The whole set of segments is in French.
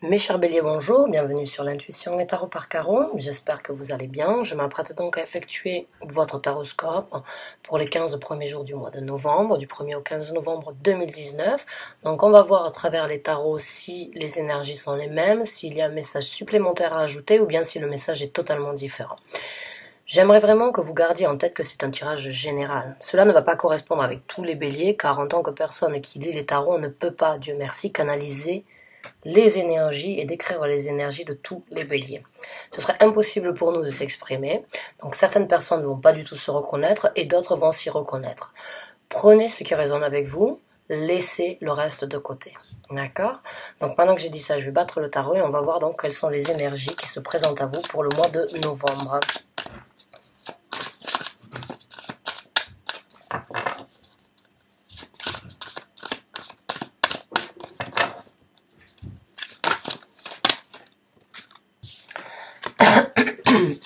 Mes chers béliers, bonjour, bienvenue sur l'intuition et tarot par carreau, j'espère que vous allez bien. Je m'apprête donc à effectuer votre taroscope pour les 15 premiers jours du mois de novembre, du 1er au 15 novembre 2019. Donc on va voir à travers les tarots si les énergies sont les mêmes, s'il y a un message supplémentaire à ajouter ou bien si le message est totalement différent. J'aimerais vraiment que vous gardiez en tête que c'est un tirage général. Cela ne va pas correspondre avec tous les béliers, car en tant que personne qui lit les tarots, on ne peut pas, Dieu merci, canaliser les énergies et décrire les énergies de tous les béliers. Ce serait impossible pour nous de s'exprimer, donc certaines personnes ne vont pas du tout se reconnaître et d'autres vont s'y reconnaître. Prenez ce qui résonne avec vous, laissez le reste de côté. D'accord? Donc maintenant que j'ai dit ça, je vais battre le tarot et on va voir donc quelles sont les énergies qui se présentent à vous pour le mois de novembre.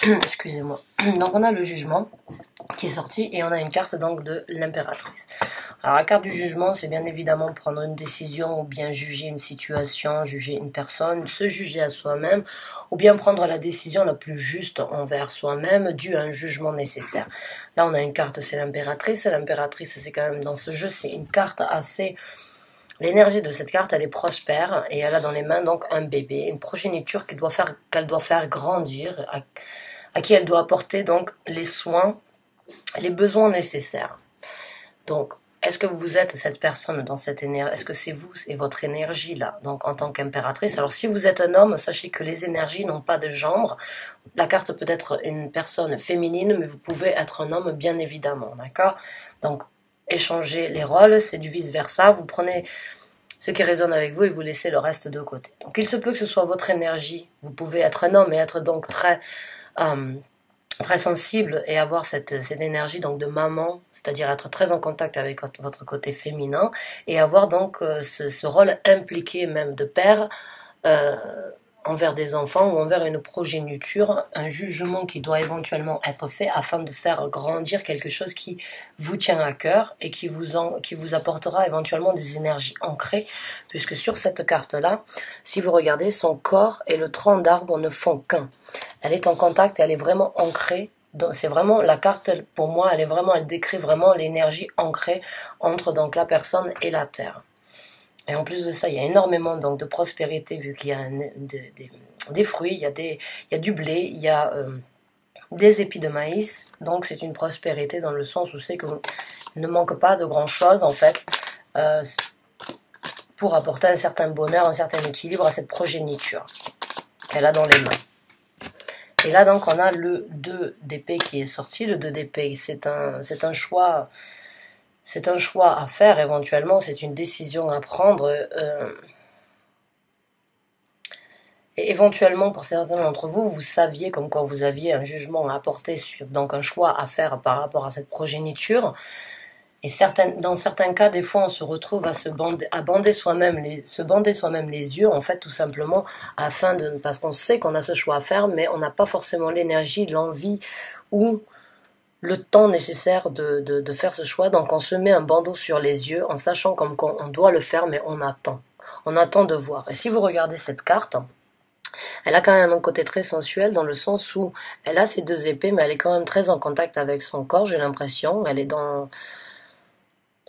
Excusez-moi. Donc on a le jugement qui est sorti et on a une carte donc de l'impératrice. Alors la carte du jugement, c'est bien évidemment prendre une décision ou bien juger une situation, juger une personne, se juger à soi-même ou bien prendre la décision la plus juste envers soi-même due à un jugement nécessaire. Là on a une carte, c'est l'impératrice. L'impératrice, c'est quand même dans ce jeu, c'est une carte assez... L'énergie de cette carte, elle est prospère et elle a dans les mains donc un bébé, une progéniture qu'elle doit faire grandir, à qui elle doit apporter donc les soins, les besoins nécessaires. Donc, est-ce que vous êtes cette personne dans cette énergie? Est-ce que c'est vous et votre énergie là, donc en tant qu'impératrice? Alors, si vous êtes un homme, sachez que les énergies n'ont pas de genre. La carte peut être une personne féminine, mais vous pouvez être un homme bien évidemment, d'accord? Donc, échanger les rôles, c'est du vice-versa. Vous prenez ce qui résonne avec vous et vous laissez le reste de côté. Donc il se peut que ce soit votre énergie. Vous pouvez être un homme et être donc très sensible et avoir cette énergie donc de maman, c'est-à-dire être très en contact avec votre côté féminin et avoir donc ce rôle impliqué même de père envers des enfants ou envers une progéniture, un jugement qui doit éventuellement être fait afin de faire grandir quelque chose qui vous tient à cœur et qui vous apportera éventuellement des énergies ancrées, puisque sur cette carte-là, si vous regardez, son corps et le tronc d'arbre ne font qu'un. Elle est en contact et elle est vraiment ancrée. C'est vraiment la carte, pour moi, elle décrit vraiment l'énergie ancrée entre donc la personne et la terre. Et en plus de ça, il y a énormément donc de prospérité vu qu'il y a des fruits, il y a du blé, il y a des épis de maïs. Donc c'est une prospérité dans le sens où c'est qu'il ne manque pas de grand chose en fait pour apporter un certain bonheur, un certain équilibre à cette progéniture qu'elle a dans les mains. Et là donc on a le 2 d'épée qui est sorti. Le 2 d'épée, c'est un choix. C'est un choix à faire éventuellement, c'est une décision à prendre. Et éventuellement, pour certains d'entre vous, vous saviez comme quoi vous aviez un jugement à apporter sur, donc un choix à faire par rapport à cette progéniture. Et dans certains cas, des fois, on se retrouve à se bander soi-même les yeux, en fait, tout simplement, parce qu'on sait qu'on a ce choix à faire, mais on n'a pas forcément l'énergie, l'envie ou le temps nécessaire de faire ce choix. Donc on se met un bandeau sur les yeux en sachant comme qu'on doit le faire, mais on attend de voir. Et si vous regardez cette carte, elle a quand même un côté très sensuel dans le sens où elle a ses 2 épées, mais elle est quand même très en contact avec son corps, j'ai l'impression. Elle est dans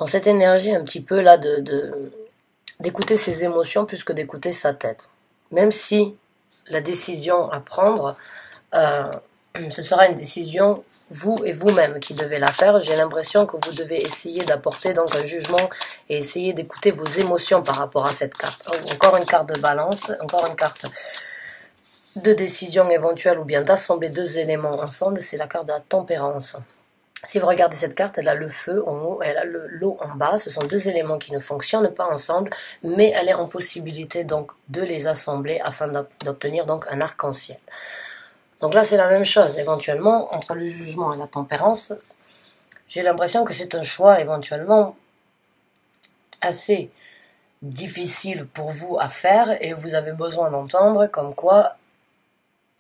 cette énergie un petit peu là d'écouter ses émotions plus que d'écouter sa tête. Même si la décision à prendre, ce sera une décision vous et vous-même qui devez la faire. J'ai l'impression que vous devez essayer d'apporter donc un jugement et essayer d'écouter vos émotions par rapport à cette carte. Encore une carte de balance, encore une carte de décision éventuelle ou bien d'assembler 2 éléments ensemble, c'est la carte de la tempérance. Si vous regardez cette carte, elle a le feu en haut et elle a l'eau en bas. Ce sont 2 éléments qui ne fonctionnent pas ensemble, mais elle est en possibilité donc de les assembler afin d'obtenir donc un arc-en-ciel. Donc là, c'est la même chose, éventuellement, entre le jugement et la tempérance. J'ai l'impression que c'est un choix, éventuellement, assez difficile pour vous à faire, et vous avez besoin d'entendre comme quoi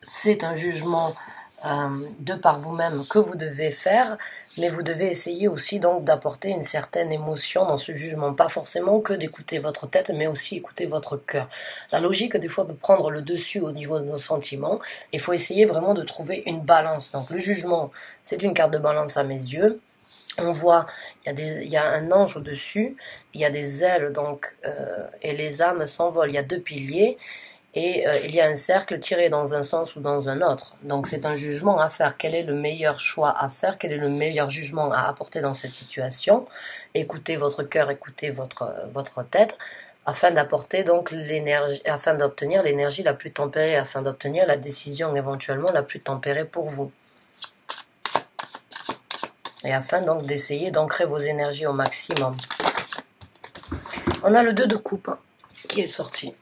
c'est un jugement de par vous-même que vous devez faire, mais vous devez essayer aussi donc d'apporter une certaine émotion dans ce jugement, pas forcément que d'écouter votre tête, mais aussi écouter votre cœur. La logique des fois peut prendre le dessus au niveau de nos sentiments, il faut essayer vraiment de trouver une balance. Donc le jugement, c'est une carte de balance à mes yeux. On voit, il y a un ange au-dessus, il y a des ailes donc, et les âmes s'envolent, il y a deux piliers, et il y a un cercle tiré dans un sens ou dans un autre. Donc c'est un jugement à faire. Quel est le meilleur choix à faire? Quel est le meilleur jugement à apporter dans cette situation? Écoutez votre cœur, écoutez votre tête, afin d'apporter donc l'énergie, afin d'obtenir l'énergie la plus tempérée, afin d'obtenir la décision éventuellement la plus tempérée pour vous. Et afin donc d'essayer d'ancrer vos énergies au maximum. On a le 2 de coupe qui est sorti.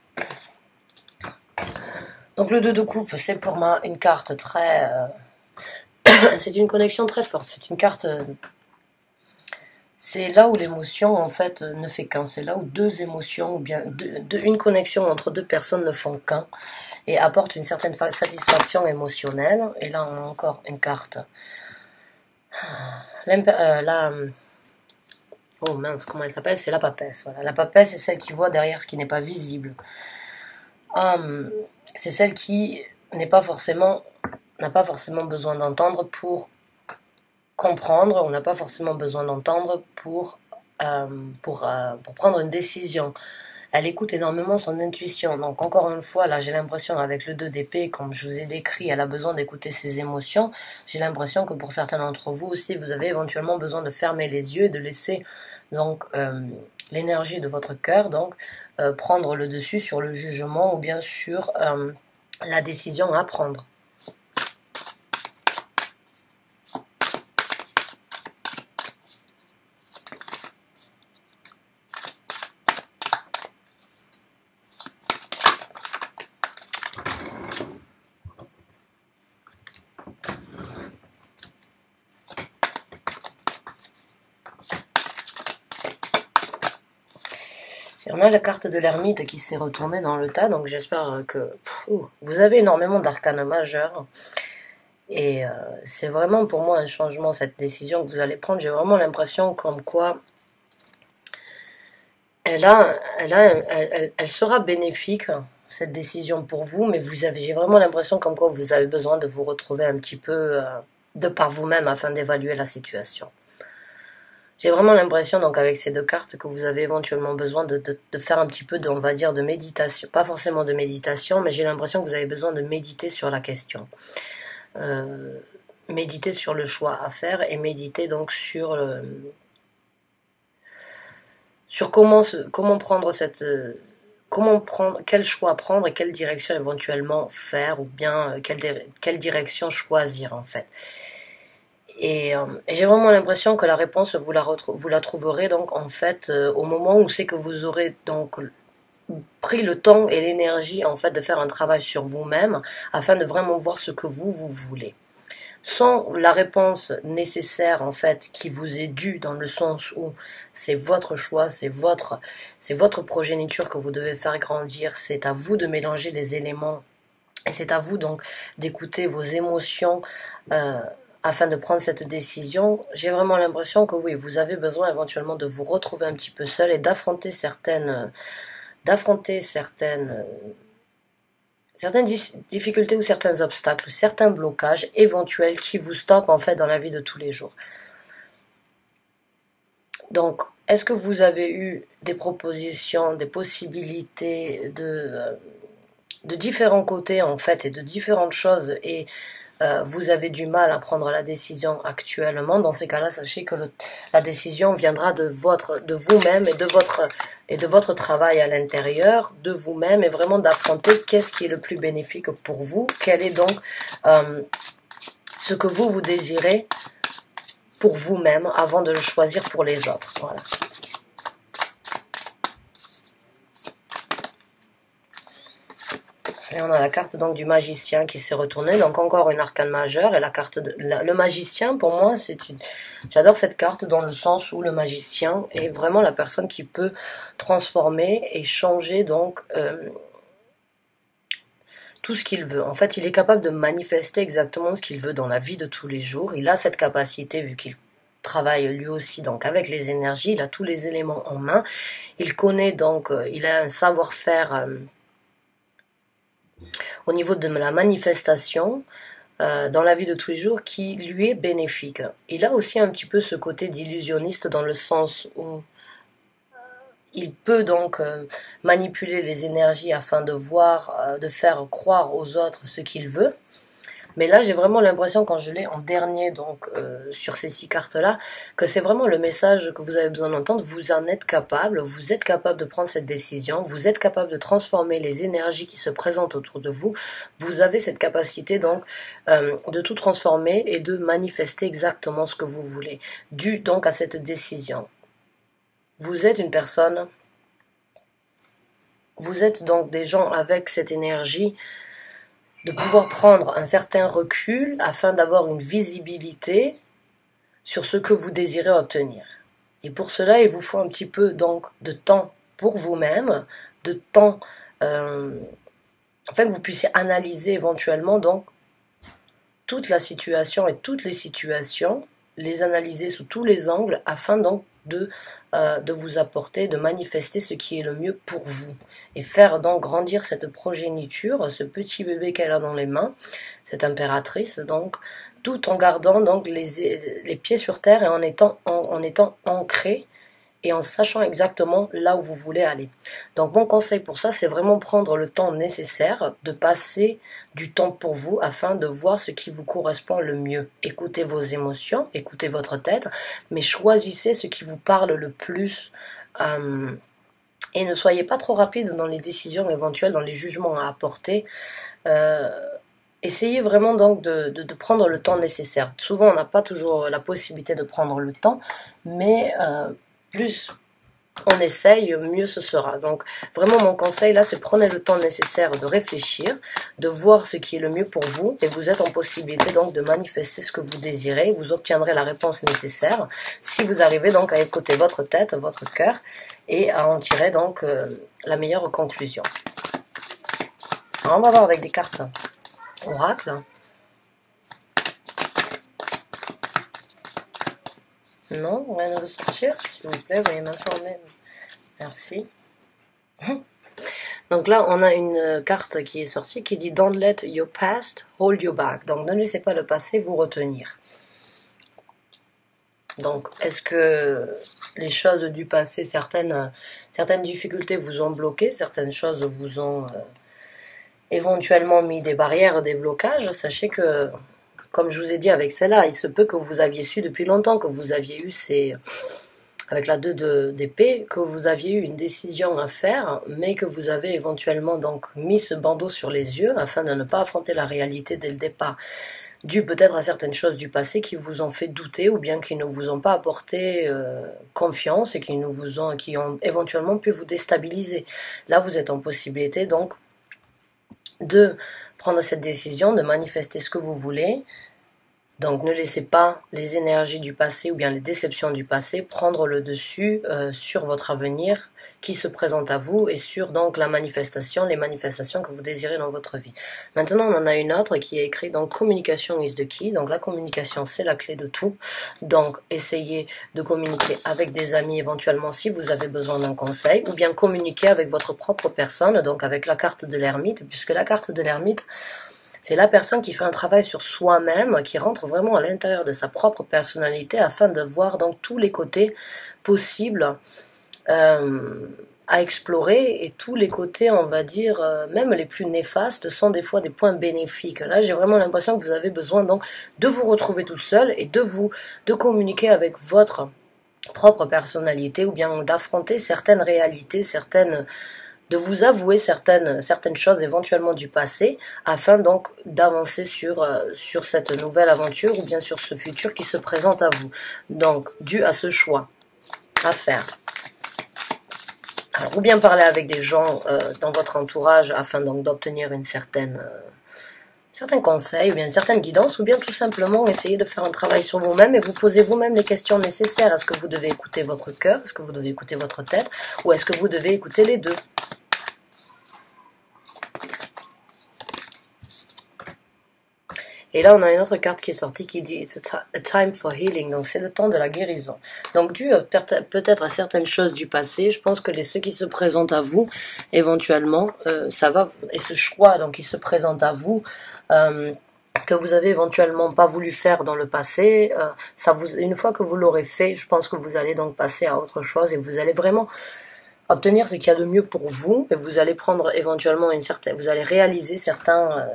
Donc le 2 de coupe, c'est pour moi une carte très... c'est une connexion très forte. C'est une carte... c'est là où l'émotion en fait ne fait qu'un. C'est là où deux émotions, ou bien une connexion entre deux personnes ne font qu'un. Et apporte une certaine satisfaction émotionnelle. Et là on a encore une carte. Oh mince, comment elle s'appelle? C'est la papesse. Voilà. La papesse, c'est celle qui voit derrière ce qui n'est pas visible. C'est celle qui n'a pas forcément besoin d'entendre pour comprendre. On n'a pas forcément besoin d'entendre pour prendre une décision. Elle écoute énormément son intuition. Donc encore une fois, là j'ai l'impression avec le 2 d'épée, comme je vous ai décrit, elle a besoin d'écouter ses émotions. J'ai l'impression que pour certains d'entre vous aussi, vous avez éventuellement besoin de fermer les yeux et de laisser donc l'énergie de votre cœur donc prendre le dessus sur le jugement ou bien sur la décision à prendre. Et on a la carte de l'ermite qui s'est retournée dans le tas, donc j'espère que vous avez énormément d'arcanes majeurs. Et c'est vraiment pour moi un changement, cette décision que vous allez prendre. J'ai vraiment l'impression comme quoi elle sera bénéfique, cette décision pour vous, mais j'ai vraiment l'impression comme quoi vous avez besoin de vous retrouver un petit peu de par vous-même afin d'évaluer la situation. J'ai vraiment l'impression, donc avec ces deux cartes, que vous avez éventuellement besoin de faire un petit peu on va dire, de méditation. Pas forcément de méditation, mais j'ai l'impression que vous avez besoin de méditer sur la question. Méditer sur le choix à faire et méditer donc sur comment prendre quel choix prendre et quelle direction éventuellement faire, ou bien quelle direction choisir en fait. Et j'ai vraiment l'impression que la réponse, vous la trouverez donc en fait au moment où c'est que vous aurez donc pris le temps et l'énergie en fait de faire un travail sur vous-même afin de vraiment voir ce que vous voulez. Sans la réponse nécessaire en fait qui vous est due, dans le sens où c'est votre choix, c'est votre progéniture que vous devez faire grandir, c'est à vous de mélanger les éléments et c'est à vous donc d'écouter vos émotions afin de prendre cette décision. J'ai vraiment l'impression que oui, vous avez besoin éventuellement de vous retrouver un petit peu seul et d'affronter certaines difficultés ou certains obstacles, ou certains blocages éventuels qui vous stoppent en fait dans la vie de tous les jours. Donc, est-ce que vous avez eu des propositions, des possibilités de différents côtés en fait et de différentes choses et vous avez du mal à prendre la décision actuellement? Dans ces cas-là, sachez que la décision viendra de vous-même et de votre travail à l'intérieur de vous-même, et vraiment d'affronter qu'est-ce qui est le plus bénéfique pour vous, quel est donc ce que vous désirez pour vous-même avant de le choisir pour les autres. Voilà. Et on a la carte donc du magicien qui s'est retournée, donc encore une arcane majeure, et la carte le magicien pour moi j'adore cette carte dans le sens où le magicien est vraiment la personne qui peut transformer et changer donc tout ce qu'il veut. En fait, il est capable de manifester exactement ce qu'il veut dans la vie de tous les jours. Il a cette capacité, vu qu'il travaille lui aussi donc avec les énergies, il a tous les éléments en main. Il connaît donc, il a un savoir-faire au niveau de la manifestation dans la vie de tous les jours qui lui est bénéfique. Il a aussi un petit peu ce côté d'illusionniste dans le sens où il peut donc manipuler les énergies afin de voir, de faire croire aux autres ce qu'il veut. Mais là, j'ai vraiment l'impression, quand je l'ai en dernier, donc sur ces 6 cartes-là, que c'est vraiment le message que vous avez besoin d'entendre. Vous en êtes capable, vous êtes capable de prendre cette décision, vous êtes capable de transformer les énergies qui se présentent autour de vous. Vous avez cette capacité donc de tout transformer et de manifester exactement ce que vous voulez, dû donc à cette décision. Vous êtes une personne, vous êtes donc des gens avec cette énergie de pouvoir prendre un certain recul afin d'avoir une visibilité sur ce que vous désirez obtenir. Et pour cela, il vous faut un petit peu donc de temps pour vous-même, de temps afin que vous puissiez analyser éventuellement donc toute la situation et toutes les situations, les analyser sous tous les angles afin donc de vous apporter, de manifester ce qui est le mieux pour vous et faire donc grandir cette progéniture, ce petit bébé qu'elle a dans les mains, cette impératrice donc, tout en gardant donc les pieds sur terre et en étant ancré et en sachant exactement là où vous voulez aller. Donc mon conseil pour ça, c'est vraiment prendre le temps nécessaire, de passer du temps pour vous afin de voir ce qui vous correspond le mieux. Écoutez vos émotions, écoutez votre tête, mais choisissez ce qui vous parle le plus et ne soyez pas trop rapide dans les décisions éventuelles, dans les jugements à apporter. Essayez vraiment donc de prendre le temps nécessaire. Souvent on n'a pas toujours la possibilité de prendre le temps, mais plus on essaye, mieux ce sera. Donc vraiment mon conseil là, c'est prenez le temps nécessaire de réfléchir, de voir ce qui est le mieux pour vous, et vous êtes en possibilité donc de manifester ce que vous désirez. Vous obtiendrez la réponse nécessaire si vous arrivez donc à écouter votre tête, votre cœur, et à en tirer donc la meilleure conclusion. Alors on va voir avec des cartes oracle. Non, rien ne veut sortir, s'il vous plaît, veuillez m'informer. Merci. Donc là, on a une carte qui est sortie qui dit « Don't let your past hold you back ». Donc, ne laissez pas le passé vous retenir. Donc, est-ce que les choses du passé, certaines difficultés vous ont bloqué, certaines choses vous ont éventuellement mis des barrières, des blocages? Sachez que, comme je vous ai dit avec celle-là, il se peut que vous aviez su depuis longtemps, que vous aviez eu avec la 2 d'épée, que vous aviez eu une décision à faire, mais que vous avez éventuellement donc mis ce bandeau sur les yeux afin de ne pas affronter la réalité dès le départ, dû peut-être à certaines choses du passé qui vous ont fait douter ou bien qui ne vous ont pas apporté confiance et qui ont éventuellement pu vous déstabiliser. Là, vous êtes en possibilité donc de prendre cette décision, de manifester ce que vous voulez. Donc ne laissez pas les énergies du passé ou bien les déceptions du passé prendre le dessus sur votre avenir qui se présente à vous et sur donc les manifestations que vous désirez dans votre vie. Maintenant on en a une autre qui est écrite donc communication is the key. Donc la communication c'est la clé de tout. Donc essayez de communiquer avec des amis éventuellement si vous avez besoin d'un conseil ou bien communiquer avec votre propre personne, donc avec la carte de l'ermite, puisque la carte de l'ermite c'est la personne qui fait un travail sur soi-même, qui rentre vraiment à l'intérieur de sa propre personnalité afin de voir donc tous les côtés possibles à explorer et tous les côtés, on va dire, même les plus néfastes sont des fois des points bénéfiques. Là, j'ai vraiment l'impression que vous avez besoin donc de vous retrouver toute seule et de communiquer avec votre propre personnalité ou bien d'affronter certaines réalités, de vous avouer certaines choses éventuellement du passé afin donc d'avancer sur cette nouvelle aventure ou bien sur ce futur qui se présente à vous. Donc, dû à ce choix à faire. Alors, ou bien parler avec des gens dans votre entourage afin donc d'obtenir certains conseils ou bien une certaine guidance, ou bien tout simplement essayer de faire un travail sur vous-même et vous poser vous-même les questions nécessaires. Est-ce que vous devez écouter votre cœur? Est-ce que vous devez écouter votre tête? Ou est-ce que vous devez écouter les deux? Et là, on a une autre carte qui est sortie qui dit It's a time for healing. Donc, c'est le temps de la guérison. Donc, dû peut-être à certaines choses du passé, je pense que ceux qui se présentent à vous, éventuellement, ça va, et ce choix, donc, qui se présente à vous, que vous avez éventuellement pas voulu faire dans le passé, une fois que vous l'aurez fait, je pense que vous allez donc passer à autre chose et vous allez vraiment obtenir ce qu'il y a de mieux pour vous et vous allez prendre éventuellement vous allez réaliser certains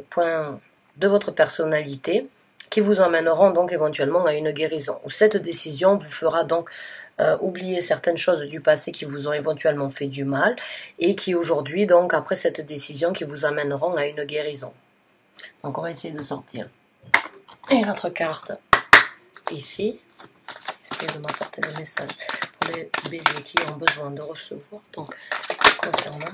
points de votre personnalité qui vous emmèneront donc éventuellement à une guérison. Ou cette décision vous fera donc oublier certaines choses du passé qui vous ont éventuellement fait du mal et qui aujourd'hui donc après cette décision qui vous amèneront à une guérison. Donc on va essayer de sortir. Et notre carte ici, essayer de m'apporter des messages pour les béliers qui ont besoin de recevoir. Donc concernant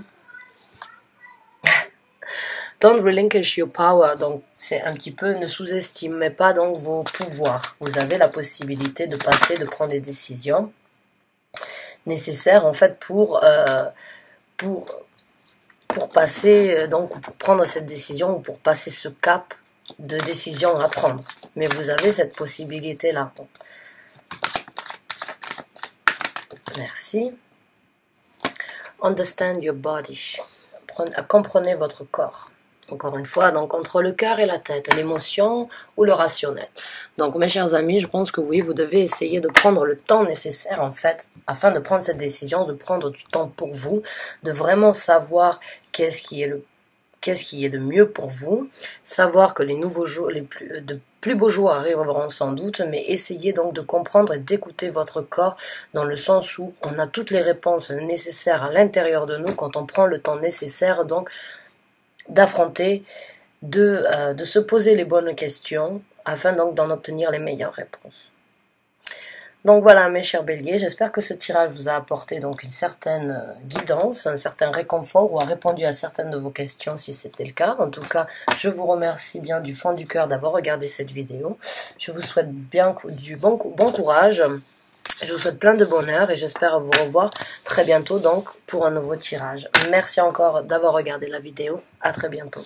Don't relinquish your power, donc c'est un petit peu ne sous-estimez pas donc vos pouvoirs. Vous avez la possibilité de prendre des décisions nécessaires en fait pour passer, donc pour prendre cette décision ou pour passer ce cap de décision à prendre. Mais vous avez cette possibilité-là. Merci. Understand your body. Comprenez votre corps. Encore une fois, donc entre le cœur et la tête, l'émotion ou le rationnel. Donc mes chers amis, je pense que oui, vous devez essayer de prendre le temps nécessaire en fait, afin de prendre cette décision, de prendre du temps pour vous, de vraiment savoir qu'est-ce qui est de mieux pour vous, savoir que les nouveaux jours, de plus beaux jours arriveront sans doute, mais essayez donc de comprendre et d'écouter votre corps dans le sens où on a toutes les réponses nécessaires à l'intérieur de nous quand on prend le temps nécessaire donc d'affronter, de se poser les bonnes questions afin donc d'en obtenir les meilleures réponses. Donc voilà mes chers béliers, j'espère que ce tirage vous a apporté donc une certaine guidance, un certain réconfort ou a répondu à certaines de vos questions si c'était le cas. En tout cas, je vous remercie bien du fond du cœur d'avoir regardé cette vidéo. Je vous souhaite bien du bon courage. Je vous souhaite plein de bonheur et j'espère vous revoir très bientôt donc pour un nouveau tirage. Merci encore d'avoir regardé la vidéo. À très bientôt.